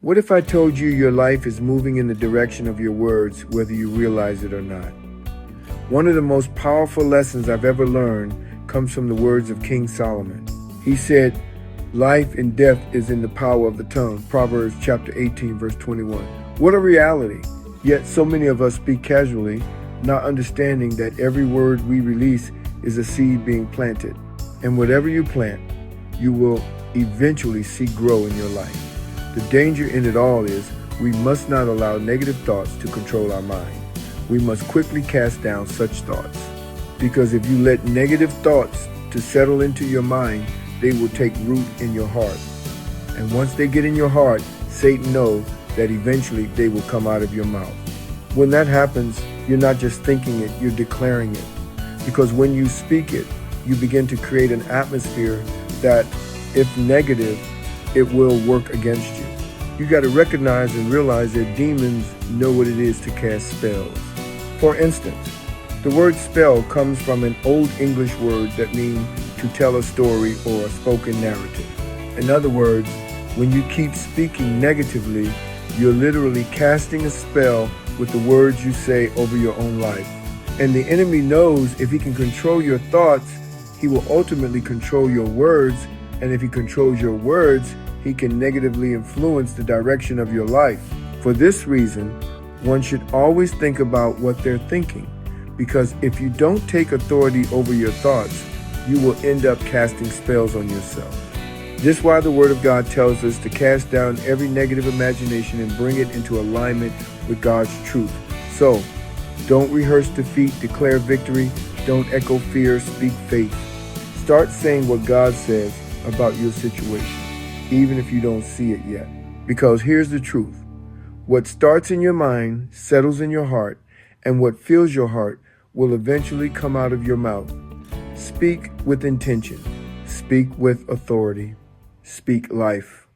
What if I told you your life is moving in the direction of your words, whether you realize it or not? One of the most powerful lessons I've ever learned comes from the words of King Solomon. He said, "Life and death is in the power of the tongue," Proverbs chapter 18, verse 21. What a reality! Yet so many of us speak casually, not understanding that every word we release is a seed being planted. And whatever you plant, you will eventually see grow in your life. The danger in it all is we must not allow negative thoughts to control our mind. We must quickly cast down such thoughts. Because if you let negative thoughts to settle into your mind, they will take root in your heart. And once they get in your heart, Satan knows that eventually they will come out of your mouth. When that happens, you're not just thinking it, you're declaring it. Because when you speak it, you begin to create an atmosphere that, if negative, it will work against you. You got to recognize and realize that demons know what it is to cast spells. For instance, the word spell comes from an Old English word that means to tell a story or a spoken narrative. In other words, when you keep speaking negatively, you're literally casting a spell with the words you say over your own life. And the enemy knows if he can control your thoughts, he will ultimately control your words. And if he controls your words, he can negatively influence the direction of your life. For this reason, one should always think about what they're thinking. Because if you don't take authority over your thoughts, you will end up casting spells on yourself. This is why the Word of God tells us to cast down every negative imagination and bring it into alignment with God's truth. So, don't rehearse defeat, declare victory. Don't echo fear, speak faith. Start saying what God says about your situation, even if you don't see it yet. Because here's the truth. What starts in your mind settles in your heart, and what fills your heart will eventually come out of your mouth. Speak with intention. Speak with authority. Speak life.